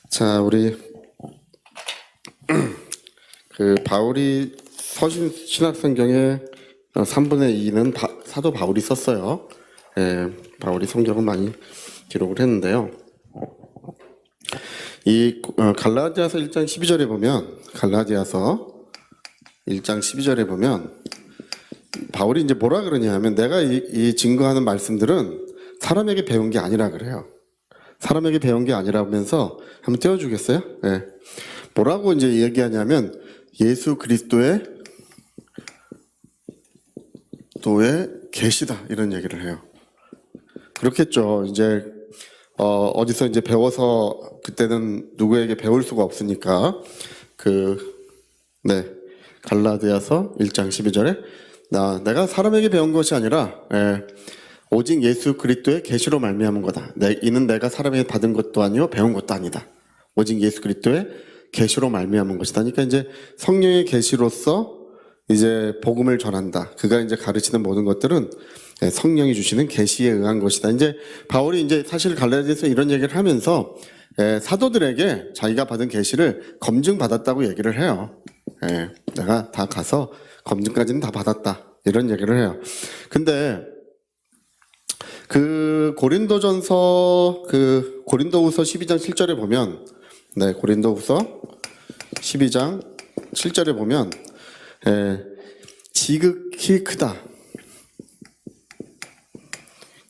자, 우리 바울이 서신 신약성경의 3분의 2는 사도 바울이 썼어요. 바울이 성경을 많이 기록을 했는데요. 이 갈라디아서 1장 12절에 보면 바울이 이제 뭐라 그러냐 하면 내가 이 증거하는 말씀들은 사람에게 배운 게 아니라 그래요. 사람에게 배운 게 아니라면서 한번 띄워주겠어요? 네. 뭐라고 이제 얘기하냐면 예수 그리스도의 계시다 이런 얘기를 해요. 그렇겠죠. 이제 어디서 이제 배워서 그때는 누구에게 배울 수가 없으니까 갈라디아서 1장 12절에 내가 사람에게 배운 것이 아니라 오직 예수 그리스도의 계시로 말미암은 거다. 이는 내가 사람에게 받은 것도 아니요 배운 것도 아니다. 오직 예수 그리스도의 계시로 말미암은 것이다. 그러니까 이제 성령의 계시로서 이제 복음을 전한다. 그가 이제 가르치는 모든 것들은 성령이 주시는 계시에 의한 것이다. 이제 바울이 이제 사실 갈라디아서 이런 얘기를 하면서 사도들에게 자기가 받은 계시를 검증받았다고 얘기를 해요. 내가 다 가서 검증까지는 다 받았다. 이런 얘기를 해요. 근데 고린도후서 12장 7절에 보면 고린도후서 12장 7절에 보면 지극히 크다.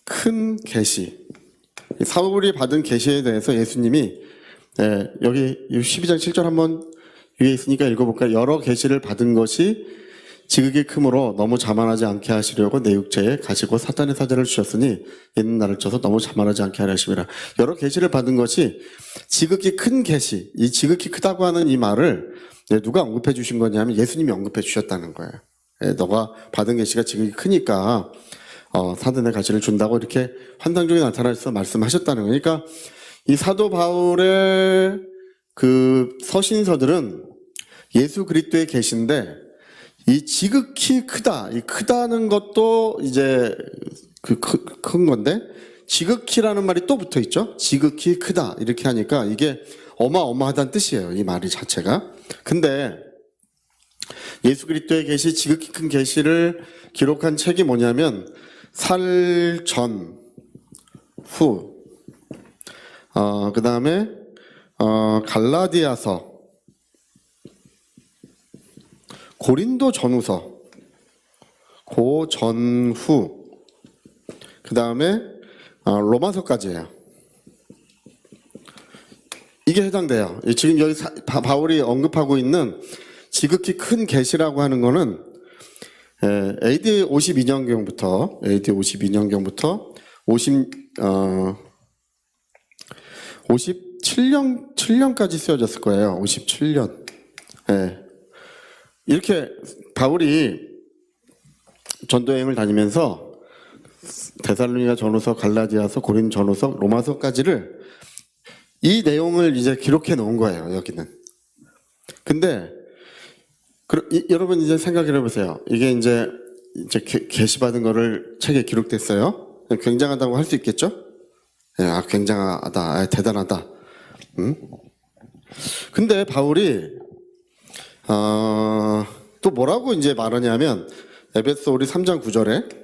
큰 계시. 사울이 받은 계시에 대해서 예수님이 여기 12장 7절 한번 위에 있으니까 읽어볼까요? 여러 계시를 받은 것이 지극히 크므로 너무 자만하지 않게 하시려고 내 육체에 가시고 사탄의 사자를 주셨으니 이는 나를 쳐서 너무 자만하지 않게 하려 하심이라. 여러 계시를 받은 것이 지극히 큰 계시. 이 지극히 크다고 하는 이 말을 누가 언급해 주신 거냐면 예수님이 언급해 주셨다는 거예요. 너가 받은 계시가 지극히 크니까 사탄의 가시를 준다고 이렇게 환상적이 나타나서 말씀하셨다는 거예요. 그러니까 이 사도 바울의 서신서들은 예수 그리스도의 계시인데 이 지극히 크다. 이 크다는 것도 이제 큰 건데 지극히라는 말이 또 붙어 있죠. 지극히 크다. 이렇게 하니까 이게 어마어마하다는 뜻이에요. 이 말이 자체가. 근데 예수 그리스도의 계시, 지극히 큰 계시를 기록한 책이 뭐냐면 살 전, 후, 그 다음에 갈라디아서, 고린도 전후서, 고 전후, 그 다음에 로마서까지예요. 이게 해당돼요. 지금 여기 바울이 언급하고 있는 지극히 큰 계시라고 하는 거는 AD 52년경부터 57년까지 쓰여졌을 거예요. 57년. 이렇게 바울이 전도여행을 다니면서 데살로니가 전후서, 갈라디아서, 고린 전후서, 로마서까지를 이 내용을 이제 기록해 놓은 거예요. 여기는. 근데 여러분 이제 생각해 보세요. 이게 이제 계시받은 거를 책에 기록됐어요. 굉장하다고 할 수 있겠죠? 굉장하다, 대단하다. 근데 바울이 또 뭐라고 이제 말하냐면 에베소 우리 3장 9절에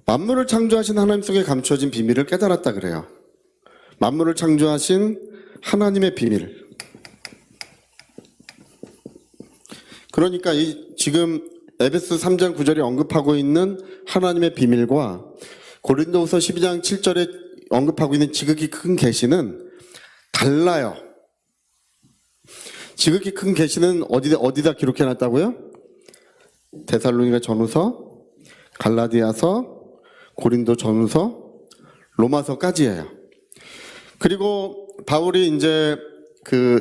만물을 창조하신 하나님 속에 감추어진 비밀을 깨달았다 그래요. 만물을 창조하신 하나님의 비밀. 그러니까 지금 에베소 3장 9절에 언급하고 있는 하나님의 비밀과 고린도후서 12장 7절에 언급하고 있는 지극히 큰 계시는 달라요. 지극히 큰 계시는 어디다 기록해 놨다고요? 데살로니가 전후서, 갈라디아서, 고린도 전후서, 로마서까지예요. 그리고 바울이 이제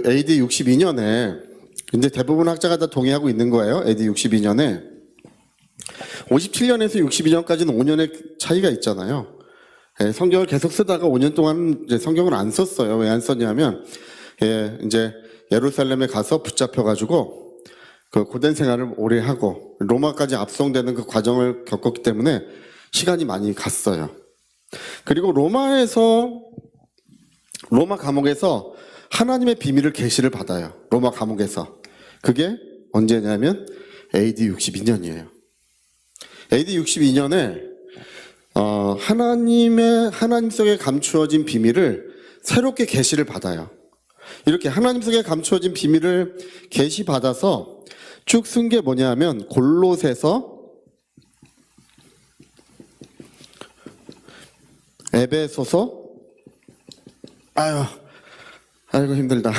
AD 62년에 이제 대부분 학자가 다 동의하고 있는 거예요. AD 62년에 57년에서 62년까지는 5년의 차이가 있잖아요. 성경을 계속 쓰다가 5년 동안 이제 성경을 안 썼어요. 왜 안 썼냐면 이제 예루살렘에 가서 붙잡혀가지고 고된 생활을 오래 하고 로마까지 압송되는 그 과정을 겪었기 때문에 시간이 많이 갔어요. 그리고 로마 감옥에서 하나님의 비밀을 계시를 받아요. 로마 감옥에서. 그게 언제냐면 AD 62년이에요. AD 62년에 하나님 속에 감추어진 비밀을 새롭게 계시를 받아요. 이렇게 하나님 속에 감추어진 비밀을 계시받아서 쭉 쓴 게 뭐냐면 골로새서, 에베소서, 아이고 힘들다.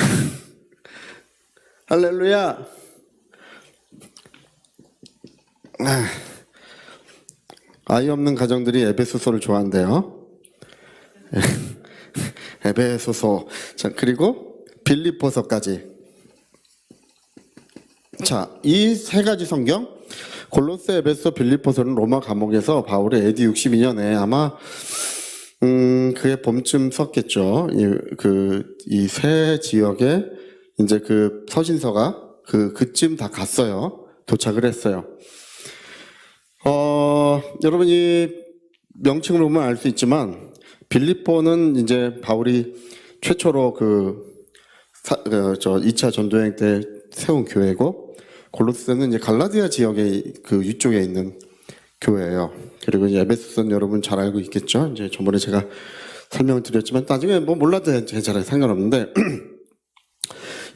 할렐루야. 아이 없는 가정들이 에베소서를 좋아한대요. 에베소서. 자, 그리고 빌립보서까지. 자, 이 세 가지 성경, 골로새, 에베소, 빌립보서는 로마 감옥에서 바울이 AD 62년에 아마 그의 봄쯤 썼겠죠. 이 세 지역에 이제 그 서신서가 그쯤 다 갔어요. 도착을 했어요. 여러분이 명칭을 보면 알 수 있지만 빌립보는 이제 바울이 최초로 2차 전도여행 때 세운 교회고, 골로새는 이제 갈라디아 지역의 그 위쪽에 있는 교회예요. 그리고 이제 에베소서는 여러분 잘 알고 있겠죠. 이제 저번에 제가 설명을 드렸지만 나중에 뭐 몰라도 잘 상관없는데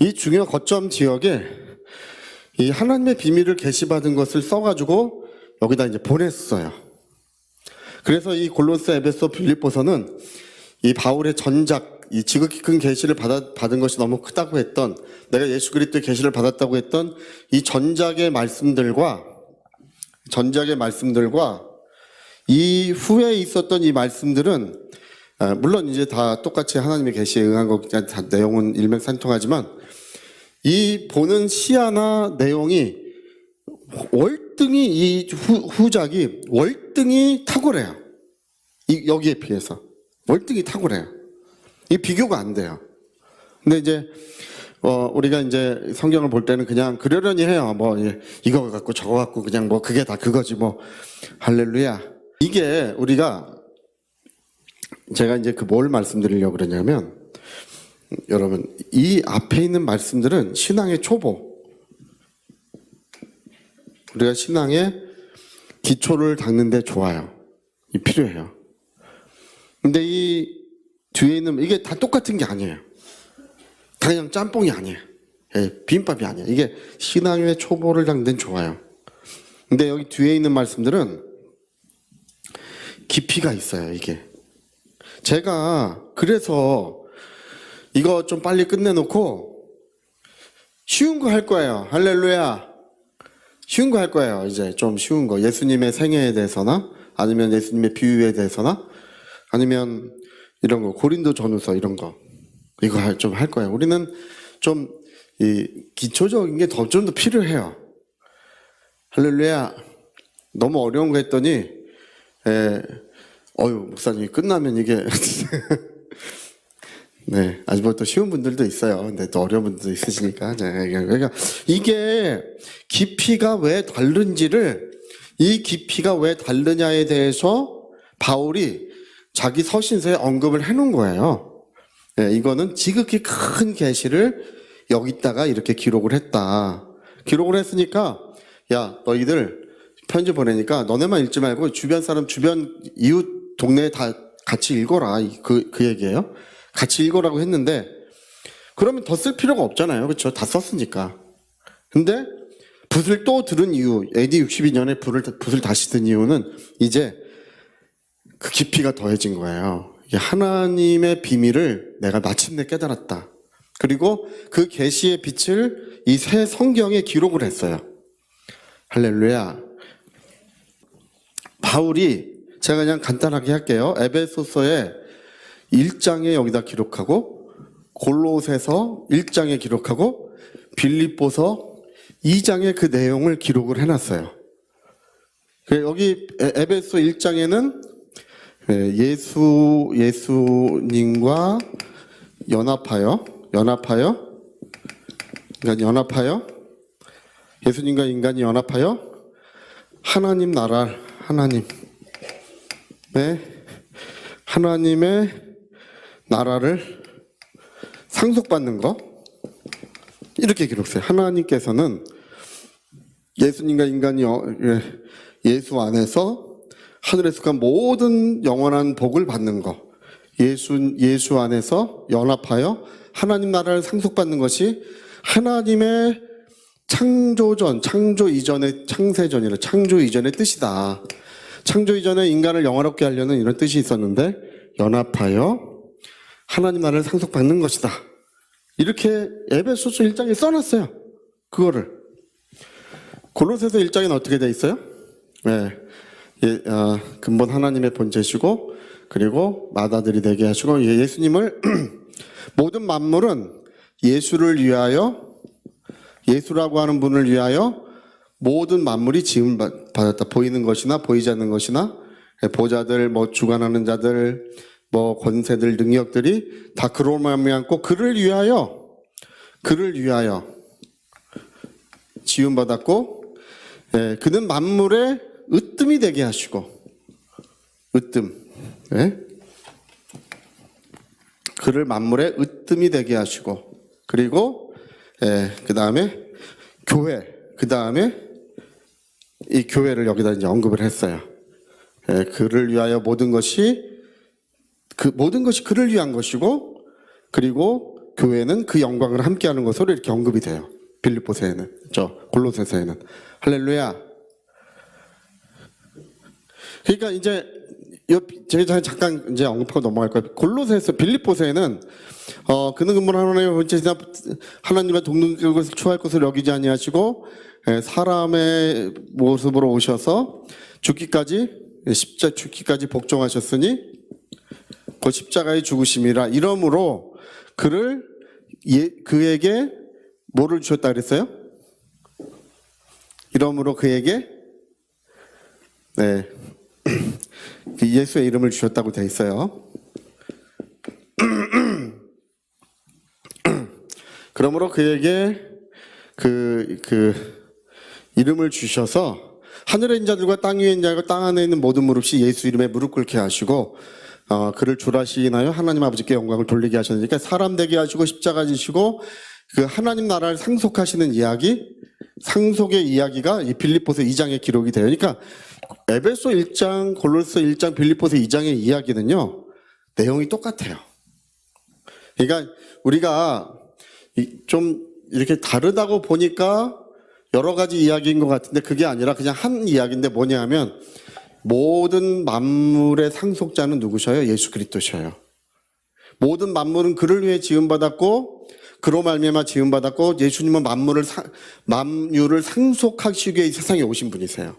이 중요 거점 지역에 이 하나님의 비밀을 계시받은 것을 써가지고 여기다 이제 보냈어요. 그래서 이 골로새, 에베소, 빌립보서는 이 바울의 전작, 이 지극히 큰 계시를 받은 것이 너무 크다고 했던, 내가 예수 그리스도의 계시를 받았다고 했던 이 전작의 말씀들과 이 후에 있었던 이 말씀들은 물론 이제 다 똑같이 하나님의 계시에 응한 거기 때문에 다 내용은 일맥상통하지만 이 보는 시야나 내용이 월등히 이 후작이 월등히 탁월해요. 여기에 비해서 월등히 탁월해요. 이 비교가 안 돼요. 근데 이제 우리가 이제 성경을 볼 때는 그냥 그러려니 해요. 뭐 이거 갖고 저거 갖고 그냥 뭐 그게 다 그거지 뭐. 할렐루야. 이게 제가 이제 뭘 말씀드리려고 그러냐면, 여러분 이 앞에 있는 말씀들은 신앙의 초보, 우리가 신앙의 기초를 닦는 데 좋아요. 필요해요. 근데 이 뒤에 있는 이게 다 똑같은 게 아니에요. 다 그냥 짬뽕이 아니에요. 비빔밥이 아니에요. 이게 신앙의 초보를 닦는 데는 좋아요. 근데 여기 뒤에 있는 말씀들은 깊이가 있어요. 이게 제가 그래서 이거 좀 빨리 끝내놓고 쉬운 거 할 거예요. 할렐루야. 쉬운 거 할 거예요. 이제 좀 쉬운 거. 예수님의 생애에 대해서나 아니면 예수님의 비유에 대해서나 아니면 이런 거, 고린도 전후서 이런 거, 이거 좀 할 거예요. 우리는 좀 이 기초적인 게 좀 더 필요해요. 할렐루야. 너무 어려운 거 했더니 목사님이 끝나면 이게 네, 아직 뭐 또 쉬운 분들도 있어요. 근데 또 어려운 분들도 있으시니까. 그러니까 이게 깊이가 왜 다른지를, 이 깊이가 왜 다르냐에 대해서 바울이 자기 서신서에 언급을 해놓은 거예요. 네, 이거는 지극히 큰 계시를 여기다가 이렇게 기록을 했다. 기록을 했으니까 야, 너희들 편지 보내니까 너네만 읽지 말고 주변 사람, 주변 이웃 동네에 다 같이 읽어라. 그 얘기예요. 같이 읽으라고 했는데 그러면 더 쓸 필요가 없잖아요. 그렇죠? 다 썼으니까. 근데 붓을 또 들은 이유, AD 62년에 붓을 다시 든 이유는 이제 그 깊이가 더해진 거예요. 하나님의 비밀을 내가 마침내 깨달았다. 그리고 그 계시의 빛을 이 새 성경에 기록을 했어요. 할렐루야. 바울이, 제가 그냥 간단하게 할게요. 에베소서의 1장에 여기다 기록하고, 골로새서 1장에 기록하고, 빌립보서 2장에 그 내용을 기록을 해놨어요. 여기 에베소 1장에는 예수님과 연합하여, 예수님과 인간이 연합하여 하나님 나라, 하나님의 하나님의 나라를 상속받는 거, 이렇게 기록해요. 하나님께서는 예수님과 인간이 예수 안에서 하늘에 속한 모든 영원한 복을 받는 거, 예수 안에서 연합하여 하나님 나라를 상속받는 것이 하나님의 창조전, 창조 이전의 창세전이라 창조 이전의 뜻이다. 창조 이전에 인간을 영화롭게 하려는 이런 뜻이 있었는데 연합하여 하나님 나라를 상속받는 것이다. 이렇게 에베소서 1장에 써놨어요. 그거를. 골로새서 1장에는 어떻게 돼 있어요? 네. 근본 하나님의 본체시고 그리고 맏아들이 되게 하시고 예수님을 모든 만물은 예수를 위하여, 예수라고 하는 분을 위하여 모든 만물이 지음 받았다. 보이는 것이나 보이지 않는 것이나 보좌들, 주관하는 자들, 권세들, 능력들이 다 그로 말미암고 그를 위하여 지음 받았고, 그는 만물의 으뜸이 되게 하시고, 그를 만물의 으뜸이 되게 하시고, 그리고 그 다음에 교회, 그 다음에 이 교회를 여기다 이제 언급을 했어요. 그를 위하여 모든 것이 그를 위한 것이고, 그리고 교회는 그 영광을 함께하는 것으로 이렇게 언급이 돼요. 빌립보서에는, 골로새서에는. 할렐루야. 그러니까 이제 제가 잠깐 이제 언급하고 넘어갈 거예요. 골로새서, 빌립보서에는 그는 근본 하나님의 본체시나 하나님의 동등한 것을 추할 것을 여기지 아니하시고 사람의 모습으로 오셔서 죽기까지 복종하셨으니 그 십자가의 죽으심이라. 이러므로 그에게 뭐를 주셨다 그랬어요? 이러므로 그에게 예수의 이름을 주셨다고 돼 있어요. 그러므로 그에게 이름을 주셔서 하늘에 있는 자들과 땅 위에 있는 자들과 땅 안에 있는 모든 무릎이 예수 이름에 무릎 꿇게 하시고 그를 주라시나요 하나님 아버지께 영광을 돌리게 하셨으니까 사람 되게 하시고 십자가 지시고 그 하나님 나라를 상속하시는 이야기, 상속의 이야기가 이 빌립보서 2장에 기록이 돼요. 그러니까 에베소 1장, 골로새 1장, 빌립보서 2장의 이야기는요 내용이 똑같아요. 그러니까 우리가 좀 이렇게 다르다고 보니까 여러 가지 이야기인 것 같은데 그게 아니라 그냥 한 이야기인데 뭐냐 하면 모든 만물의 상속자는 누구셔요? 예수 그리스도셔요. 모든 만물은 그를 위해 지음받았고 그로 말미암아 지음받았고 예수님은 만유를 상속하시기 위해 이 세상에 오신 분이세요.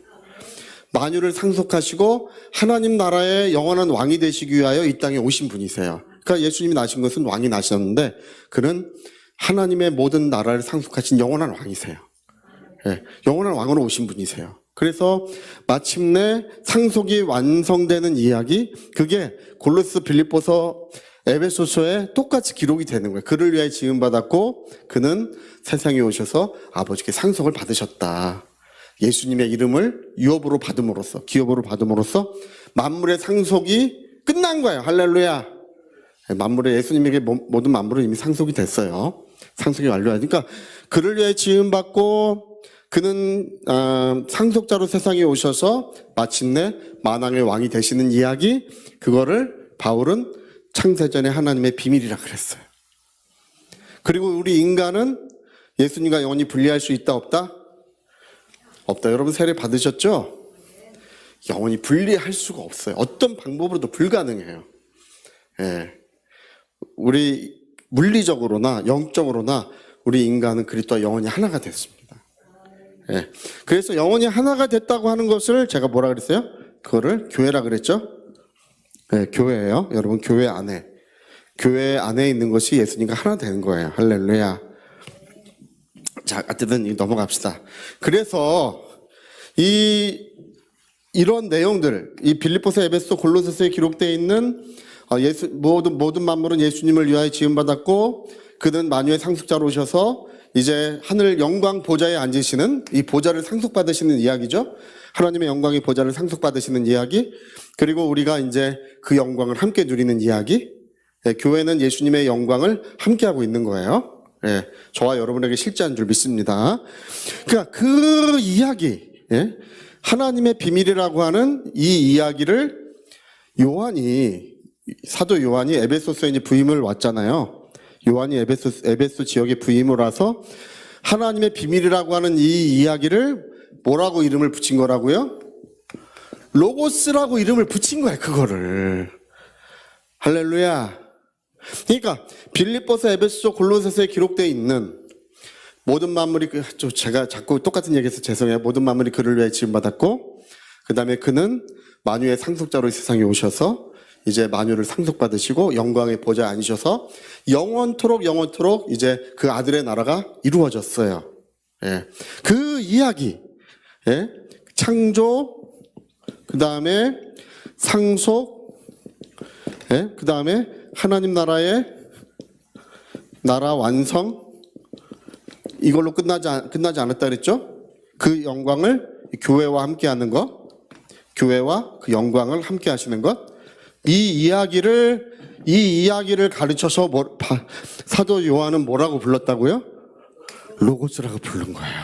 만유를 상속하시고 하나님 나라의 영원한 왕이 되시기 위하여 이 땅에 오신 분이세요. 그러니까 예수님이 나신 것은 왕이 나셨는데 그는 하나님의 모든 나라를 상속하신 영원한 왕이세요. 영원한 왕으로 오신 분이세요. 그래서 마침내 상속이 완성되는 이야기, 그게 골로새, 빌립보서, 에베소서에 똑같이 기록이 되는 거예요. 그를 위하여 지음받았고 그는 세상에 오셔서 아버지께 상속을 받으셨다. 예수님의 이름을 기업으로 받음으로써 만물의 상속이 끝난 거예요. 할렐루야. 만물의 예수님에게 모든 만물은 이미 상속이 됐어요. 상속이 완료하니까 그를 위해 지음받고 그는 상속자로 세상에 오셔서 마침내 만왕의 왕이 되시는 이야기, 그거를 바울은 창세전에 하나님의 비밀이라 그랬어요. 그리고 우리 인간은 예수님과 영원히 분리할 수 있다 없다? 없다. 여러분 세례 받으셨죠? 영원히 분리할 수가 없어요. 어떤 방법으로도 불가능해요. 우리 물리적으로나 영적으로나 우리 인간은 그리스도와 영원히 하나가 됐습니다. 그래서 영원히 하나가 됐다고 하는 것을 제가 뭐라 그랬어요? 그거를 교회라 그랬죠? 교회예요. 여러분 교회 안에 있는 것이 예수님과 하나 되는 거예요. 할렐루야. 자, 어쨌든 넘어갑시다. 그래서 이런 내용들, 이 빌립보서, 에베소, 골로새서에 기록되어 있는 모든 만물은 예수님을 위하여 지음받았고 그는 만유의 상속자로 오셔서 이제 하늘 영광 보좌에 앉으시는 이 보좌를 상속받으시는 이야기죠. 하나님의 영광의 보좌를 상속받으시는 이야기. 그리고 우리가 이제 그 영광을 함께 누리는 이야기. 예, 교회는 예수님의 영광을 함께하고 있는 거예요. 예, 저와 여러분에게 실제한 줄 믿습니다. 그러니까 그 이야기, 예, 하나님의 비밀이라고 하는 이 이야기를 사도 요한이 에베소서에 이제 부임을 왔잖아요. 요한이 에베소 지역에 부임을 와서 하나님의 비밀이라고 하는 이 이야기를 뭐라고 이름을 붙인 거라고요? 로고스라고 이름을 붙인 거예요, 그거를. 할렐루야. 그러니까 빌립보서, 에베소, 골로새서에 기록되어 있는 모든 만물이 제가 자꾸 똑같은 얘기해서 죄송해요. 모든 만물이 그를 위해 지음받았고, 그 다음에 그는 만유의 상속자로 이 세상에 오셔서 이제 만유를 상속받으시고 영광의 보좌에 앉으셔서 영원토록 이제 그 아들의 나라가 이루어졌어요. 예. 그 이야기, 예. 창조, 그 다음에 상속, 예. 그 다음에 하나님 나라의 나라 완성, 이걸로 끝나지 않았다 그랬죠? 그 영광을 교회와 함께 하는 것, 교회와 그 영광을 함께 하시는 것, 이 이야기를 가르쳐서 사도 요한은 뭐라고 불렀다고요? 로고스라고 부른 거예요.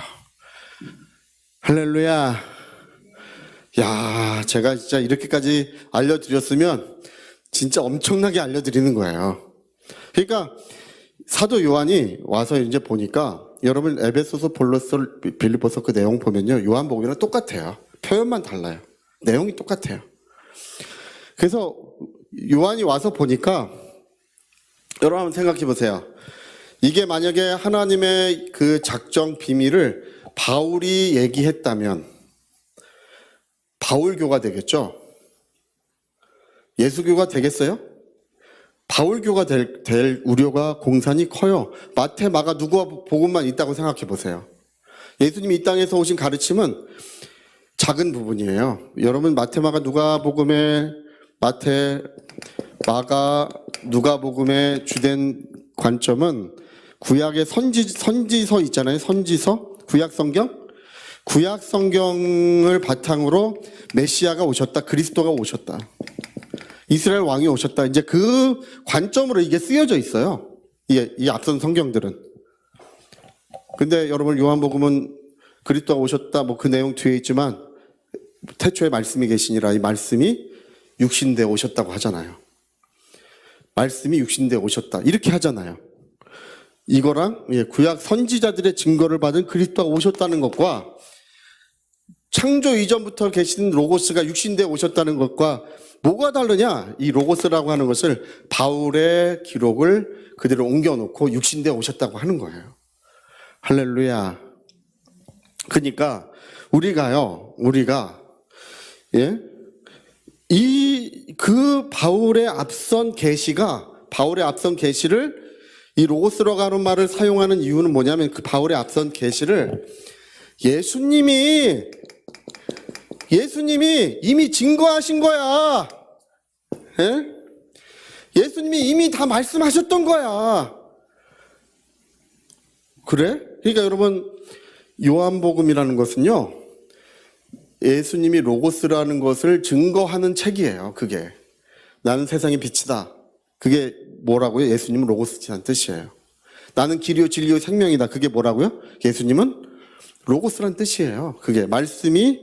할렐루야. 야, 제가 진짜 이렇게까지 알려드렸으면 진짜 엄청나게 알려드리는 거예요. 그러니까 사도 요한이 와서 이제 보니까 여러분 에베소서, 볼로서, 빌립보서 그 내용 보면요, 요한복음이랑 똑같아요. 표현만 달라요. 내용이 똑같아요. 그래서 요한이 와서 보니까 여러분 한번 생각해 보세요. 이게 만약에 하나님의 그 작정 비밀을 바울이 얘기했다면 바울교가 되겠죠? 예수교가 되겠어요? 바울교가 될 우려가 공산이 커요. 마태, 마가, 누가 복음만 있다고 생각해 보세요. 예수님이 이 땅에서 오신 가르침은 작은 부분이에요. 여러분 마태, 마가, 누가복음의 마태, 마가, 누가복음의 주된 관점은 구약의 선지서 있잖아요. 선지서, 구약 성경을 바탕으로 메시아가 오셨다, 그리스도가 오셨다, 이스라엘 왕이 오셨다. 이제 그 관점으로 이게 쓰여져 있어요. 이 앞선 성경들은. 근데 여러분 요한복음은 그리스도가 오셨다, 뭐 그 내용 뒤에 있지만 태초에 말씀이 계시니라, 이 말씀이 육신돼 오셨다고 하잖아요. 말씀이 육신돼 오셨다, 이렇게 하잖아요. 이거랑 구약 선지자들의 증거를 받은 그리스도가 오셨다는 것과 창조 이전부터 계신 로고스가 육신돼 오셨다는 것과 뭐가 다르냐? 이 로고스라고 하는 것을 바울의 기록을 그대로 옮겨놓고 육신돼 오셨다고 하는 거예요. 할렐루야. 그러니까 우리가 바울의 앞선 계시를 이 로고스라고 하는 말을 사용하는 이유는 뭐냐면, 그 바울의 앞선 계시를 예수님이 이미 증거하신 거야. 예? 예수님이 이미 다 말씀하셨던 거야. 그래? 그러니까 여러분, 요한복음이라는 것은요, 예수님이 로고스라는 것을 증거하는 책이에요. 그게 나는 세상의 빛이다. 그게 뭐라고요? 예수님은 로고스라는 뜻이에요. 나는 길이요 진리요 생명이다. 그게 뭐라고요? 예수님은 로고스라는 뜻이에요. 그게 말씀이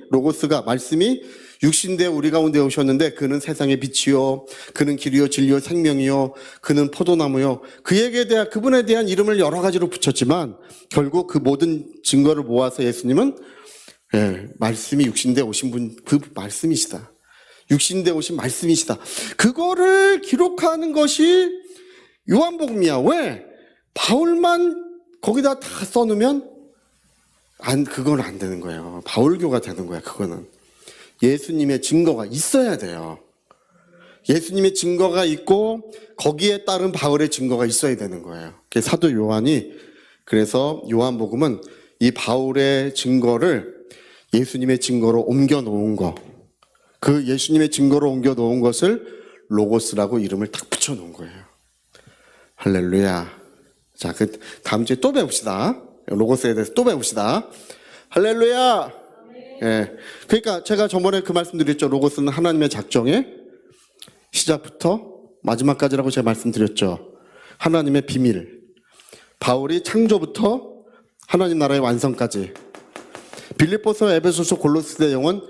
육신되어 우리 가운데 오셨는데, 그는 세상의 빛이요, 그는 길이요 진리요 생명이요, 그는 포도나무요. 그분에 대한 이름을 여러 가지로 붙였지만 결국 그 모든 증거를 모아서 예수님은 말씀이 육신되어 오신 분, 그 말씀이시다. 육신되어 오신 말씀이시다. 그거를 기록하는 것이 요한복음이야. 왜? 바울만 거기다 다 써놓으면 그건 안 되는 거예요. 바울교가 되는 거야. 그거는 예수님의 증거가 있어야 돼요. 예수님의 증거가 있고 거기에 따른 바울의 증거가 있어야 되는 거예요. 사도 요한이, 그래서 요한복음은 이 바울의 증거를 예수님의 증거로 옮겨 놓은 거, 그 예수님의 증거로 옮겨 놓은 것을 로고스라고 이름을 딱 붙여 놓은 거예요. 할렐루야. 자, 다음 주에 또 배웁시다. 로고스에 대해서 또 배웁시다. 할렐루야. 예. 그러니까 제가 저번에 그 말씀드렸죠. 로고스는 하나님의 작정의 시작부터 마지막까지라고 제가 말씀드렸죠. 하나님의 비밀. 바울이 창조부터 하나님 나라의 완성까지. 빌립보서, 에베소서, 골로새 내용은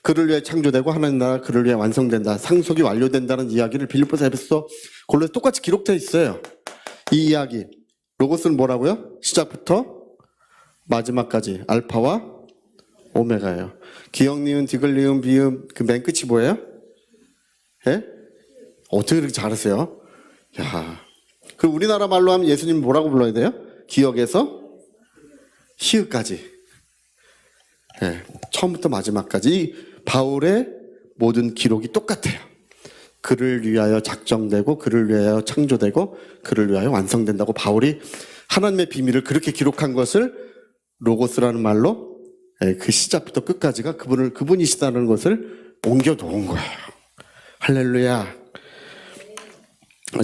그를 위해 창조되고 하나님 나라 그를 위해 완성된다. 상속이 완료된다는 이야기를 빌립보서, 에베소서, 골로새 똑같이 기록되어 있어요. 이 이야기. 로고스는 뭐라고요? 시작부터 마지막까지 알파와 오메가예요. 기역, 니은, 디귿, 리은, 비음 그 맨 끝이 뭐예요? 예? 어떻게 그렇게 잘하세요? 야, 그 우리나라 말로 하면 예수님 뭐라고 불러야 돼요? 기역에서 히읗까지. 예, 처음부터 마지막까지 이 바울의 모든 기록이 똑같아요. 그를 위하여 작정되고 그를 위하여 창조되고 그를 위하여 완성된다고 바울이 하나님의 비밀을 그렇게 기록한 것을 로고스라는 말로 그 시작부터 끝까지가 그분이시다는 것을 옮겨 놓은 거예요. 할렐루야.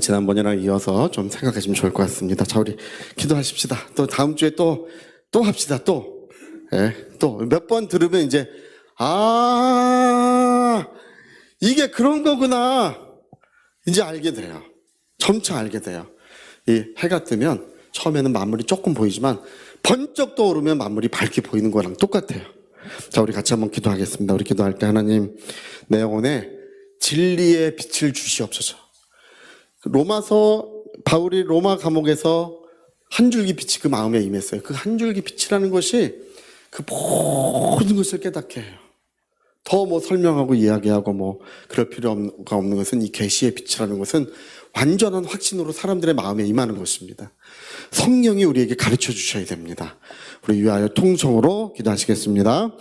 지난번이랑 이어서 좀 생각하시면 좋을 것 같습니다. 자, 우리 기도하십시다. 또 다음 주에 또 합시다. 또 몇 번 들으면 이제 이게 그런 거구나 이제 알게 돼요. 점차 알게 돼요. 이 해가 뜨면 처음에는 만물이 조금 보이지만 번쩍 떠오르면 만물이 밝게 보이는 거랑 똑같아요. 자, 우리 같이 한번 기도하겠습니다. 우리 기도할 때 하나님 내 영혼에 진리의 빛을 주시옵소서. 바울이 로마 감옥에서 한 줄기 빛이 그 마음에 임했어요. 그 한 줄기 빛이라는 것이 그 모든 것을 깨닫게 해요. 더 설명하고 이야기하고 그럴 필요가 없는 것은 이 계시의 빛이라는 것은 완전한 확신으로 사람들의 마음에 임하는 것입니다. 성령이 우리에게 가르쳐 주셔야 됩니다. 우리 위하여 통성으로 기도하시겠습니다.